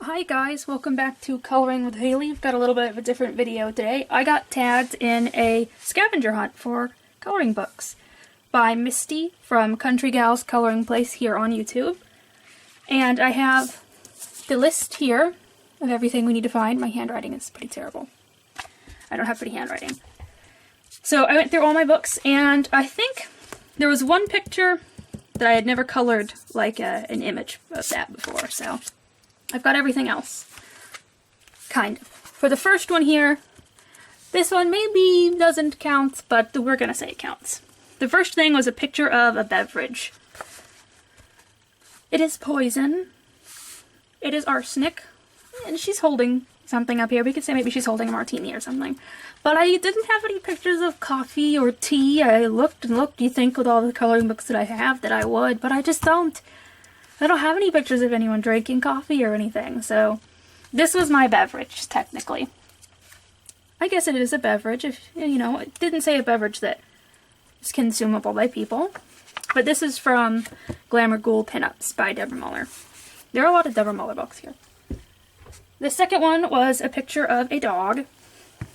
Hi guys, welcome back to Coloring with Hailey. We've got a little bit of a different video today. I got tagged in a scavenger hunt for coloring books by Misty from Country Gals Coloring Place here on YouTube. And I have the list here of everything we need to find. My handwriting is pretty terrible. I don't have pretty handwriting. So I went through all my books and I think there was one picture that I had never colored like an image of that before, so I've got everything else. Kind of. For the first one here, this one maybe doesn't count, but we're gonna say it counts. The first thing was a picture of a beverage. It is poison. It is arsenic. And she's holding something up here. We could say maybe she's holding a martini or something. But I didn't have any pictures of coffee or tea. I looked and looked, you think, with all the coloring books that I have that I would, but I just don't. I don't have any pictures of anyone drinking coffee or anything, so this was my beverage, technically. I guess it is a beverage, if you know, it didn't say a beverage that is consumable by people. But this is from Glamour Ghoul Pinups by Deborah Muller. There are a lot of Deborah Muller books here. The second one was a picture of a dog,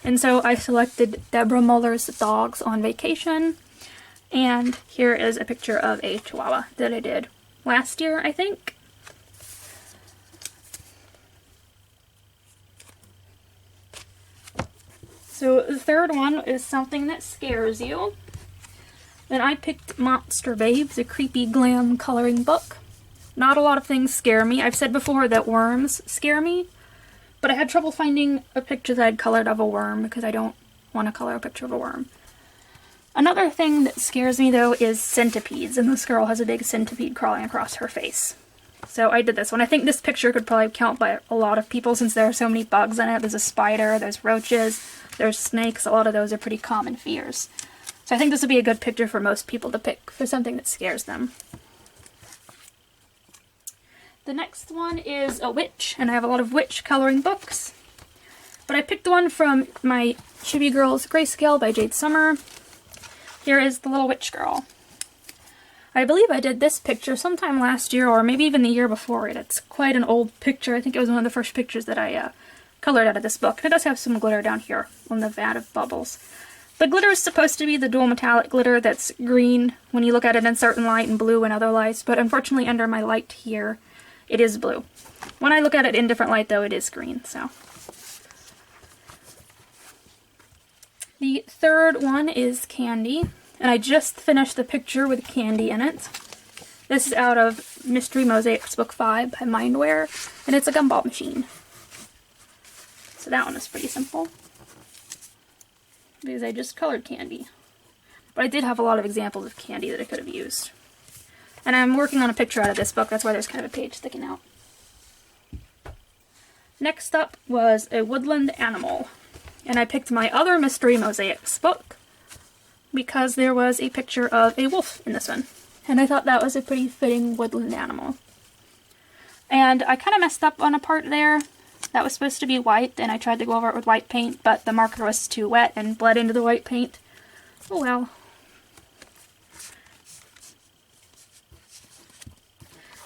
and so I selected Deborah Muller's Dogs on Vacation, and here is a picture of a Chihuahua that I did last year, I think. So the third one is something that scares you. And I picked Monster Babes, a creepy glam coloring book. Not a lot of things scare me. I've said before that worms scare me, but I had trouble finding a picture that I'd colored of a worm because I don't want to color a picture of a worm. Another thing that scares me, though, is centipedes, and this girl has a big centipede crawling across her face. So I did this one. I think this picture could probably count by a lot of people since there are so many bugs in it. There's a spider, there's roaches, there's snakes. A lot of those are pretty common fears. So I think this would be a good picture for most people to pick for something that scares them. The next one is a witch, and I have a lot of witch coloring books. But I picked one from my Chibi Girls Grayscale by Jade Summer. Here is the little witch girl. I believe I did this picture sometime last year or maybe even the year before it. It's quite an old picture. I think it was one of the first pictures that I colored out of this book. And it does have some glitter down here on the vat of bubbles. The glitter is supposed to be the dual metallic glitter that's green when you look at it in certain light and blue in other lights, but unfortunately under my light here it is blue. When I look at it in different light though, it is green, so. The third one is candy, and I just finished the picture with candy in it. This is out of Mystery Mosaics Book 5 by Mindware, and it's a gumball machine. So that one is pretty simple, because I just colored candy. But I did have a lot of examples of candy that I could have used. And I'm working on a picture out of this book, that's why there's kind of a page sticking out. Next up was a Woodland Animal. And I picked my other Mystery Mosaics book because there was a picture of a wolf in this one. And I thought that was a pretty fitting woodland animal. And I kind of messed up on a part there. That was supposed to be white, and I tried to go over it with white paint, but the marker was too wet and bled into the white paint. Oh well.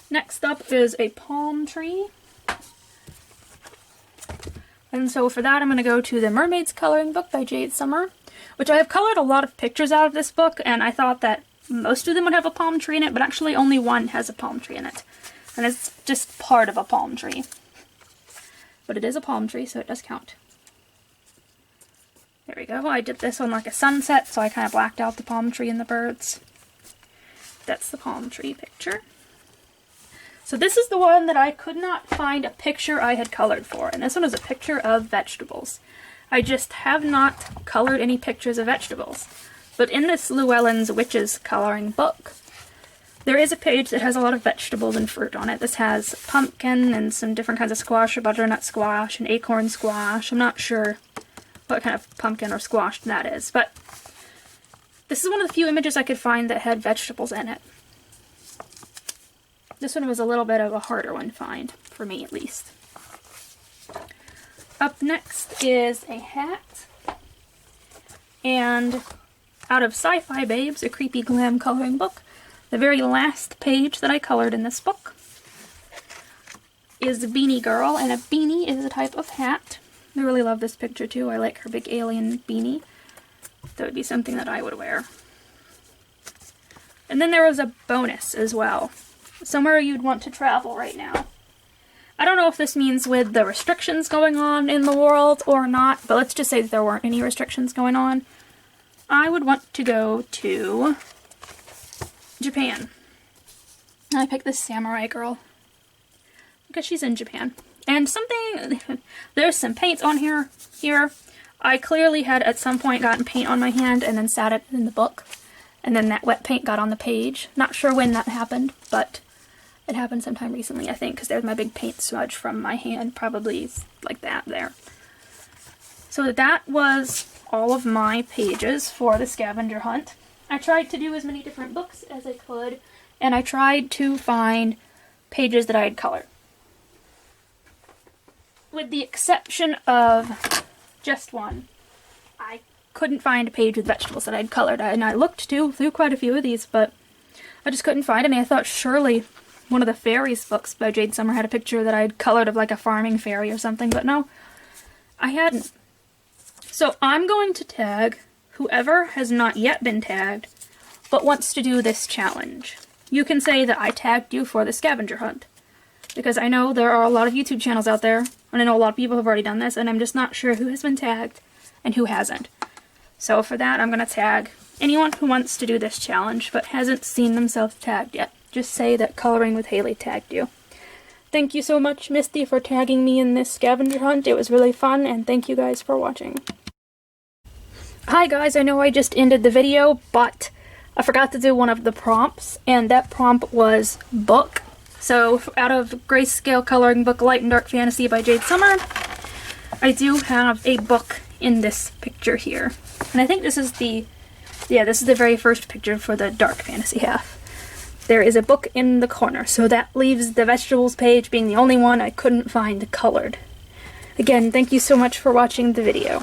Next up is a palm tree. And so for that, I'm going to go to the Mermaids Coloring Book by Jade Summer, which I have colored a lot of pictures out of this book, and I thought that most of them would have a palm tree in it, but actually only one has a palm tree in it. And it's just part of a palm tree. But it is a palm tree, so it does count. There we go. I did this on like a sunset, so I kind of blacked out the palm tree and the birds. That's the palm tree picture. So this is the one that I could not find a picture I had colored for, and this one is a picture of vegetables. I just have not colored any pictures of vegetables. But in this Llewellyn's Witches coloring book, there is a page that has a lot of vegetables and fruit on it. This has pumpkin and some different kinds of squash, or butternut squash, and acorn squash. I'm not sure what kind of pumpkin or squash that is, but this is one of the few images I could find that had vegetables in it. This one was a little bit of a harder one to find, for me at least. Up next is a hat, and out of Sci-Fi Babes, a creepy glam coloring book, the very last page that I colored in this book is Beanie Girl, and a beanie is a type of hat. I really love this picture too. I like her big alien beanie. That would be something that I would wear. And then there was a bonus as well. Somewhere you'd want to travel right now. I don't know if this means with the restrictions going on in the world or not, but let's just say that there weren't any restrictions going on. I would want to go to Japan. I picked this samurai girl because she's in Japan. And something, there's some paints on here. I clearly had at some point gotten paint on my hand and then sat it in the book. And then that wet paint got on the page. Not sure when that happened, but it happened sometime recently, I think, because there's my big paint smudge from my hand, probably like that there. So that was all of my pages for the scavenger hunt. I tried to do as many different books as I could, and I tried to find pages that I had colored. With the exception of just one, I couldn't find a page with vegetables that I'd colored, and I looked through quite a few of these, but I just couldn't find any. I thought surely one of the fairies books by Jade Summer had a picture that I'd colored of like a farming fairy or something, but no, I hadn't. So I'm going to tag whoever has not yet been tagged, but wants to do this challenge. You can say that I tagged you for the scavenger hunt, because I know there are a lot of YouTube channels out there, and I know a lot of people have already done this, and I'm just not sure who has been tagged and who hasn't. So for that, I'm going to tag anyone who wants to do this challenge but hasn't seen themselves tagged yet. Just say that Coloring with Hailey tagged you. Thank you so much, Misty, for tagging me in this scavenger hunt. It was really fun, and thank you guys for watching. Hi guys, I know I just ended the video, but I forgot to do one of the prompts, and that prompt was book. So out of Grayscale Coloring Book Light and Dark Fantasy by Jade Summer, I do have a book in this picture here. And I think this is the very first picture for the dark fantasy half. There is a book in the corner, so that leaves the vegetables page being the only one I couldn't find colored. Again, thank you so much for watching the video.